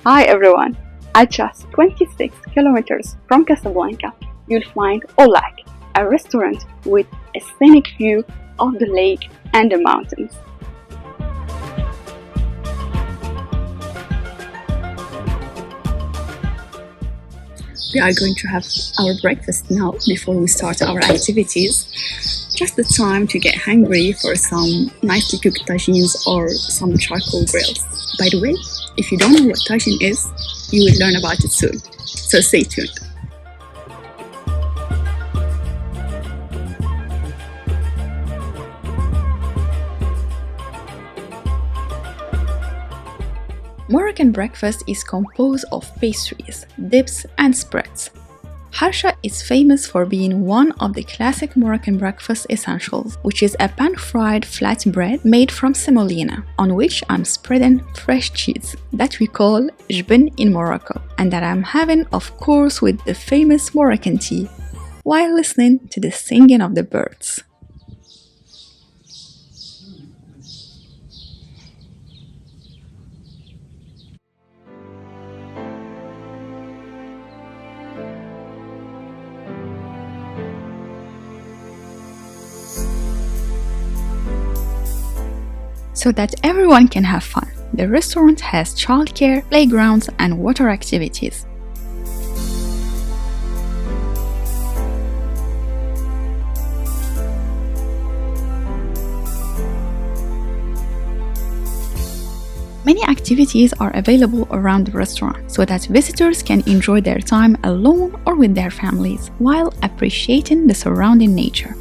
Hi everyone! At just 26 kilometers from Casablanca, you'll find Olak, a restaurant with a scenic view of the lake and the mountains. We are going to have our breakfast now before we start our activities. Just the time to get hungry for some nicely cooked tagines or some charcoal grills. By the way, if you don't know what tajine is, you will learn about it soon. So stay tuned. Moroccan breakfast is composed of pastries, dips, and spreads. Harsha is famous for being one of the classic Moroccan breakfast essentials, which is a pan-fried flat bread made from semolina, on which I'm spreading fresh cheese that we call jbin in Morocco, and that I'm having, of course, with the famous Moroccan tea, while listening to the singing of the birds. So that everyone can have fun, the restaurant has childcare, playgrounds, and water activities. Many activities are available around the restaurant so that visitors can enjoy their time alone or with their families while appreciating the surrounding nature.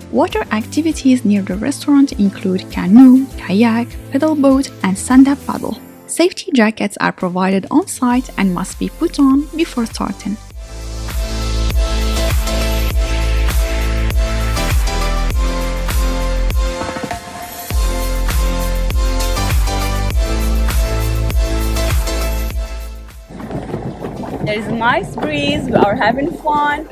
Water activities near the restaurant include canoe, kayak, pedal boat, and stand-up paddle. Safety jackets are provided on site and must be put on before starting. There is a nice breeze, we are having fun.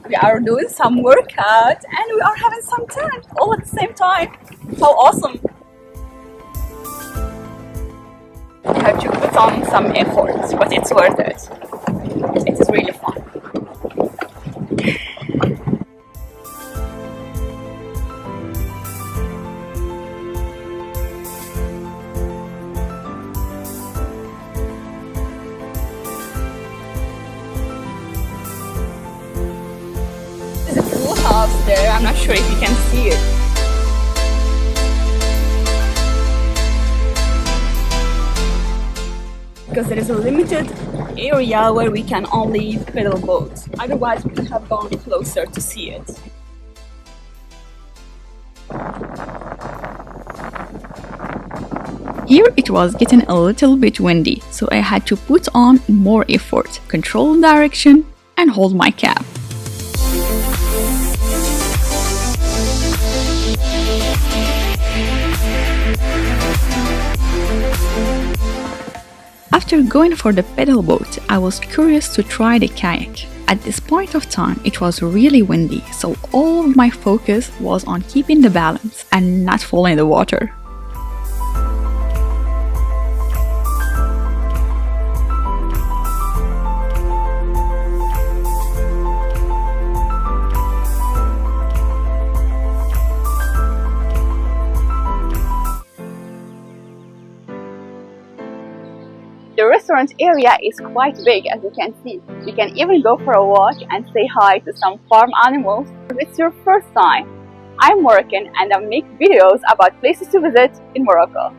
We are doing some workout and we are having some time all at the same time. How awesome! You have to put on some effort, but it's worth it. It is really fun. House there. I'm not sure if you can see it. Because there is a limited area where we can only pedal boats. Otherwise, we could have gone closer to see it. Here it was getting a little bit windy, so I had to put on more effort, control direction, and hold my cap. After going for the pedal boat, I was curious to try the kayak. At this point of time, it was really windy, so all of my focus was on keeping the balance and not falling in the water. The restaurant area is quite big, as you can see. You can even go for a walk and say hi to some farm animals. If it's your first time, I'm Moroccan and I make videos about places to visit in Morocco.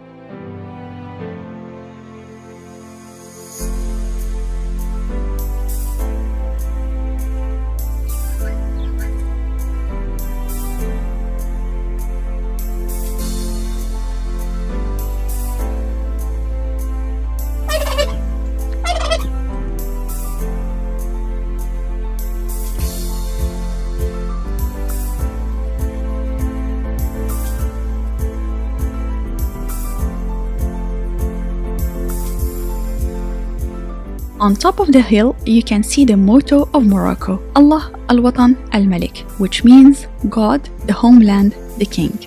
On top of the hill, you can see the motto of Morocco, Allah al-Watan al-Malik, which means God, the homeland, the king.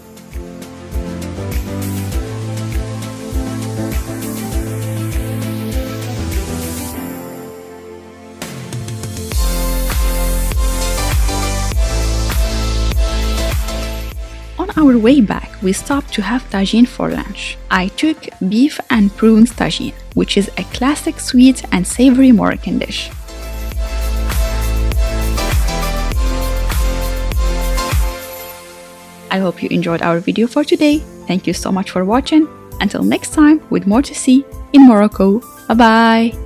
On our way back, we stopped to have tagine for lunch. I took beef and prawns tagine, which is a classic sweet and savory Moroccan dish. I hope you enjoyed our video for today. Thank you so much for watching. Until next time, with more to see in Morocco. Bye bye!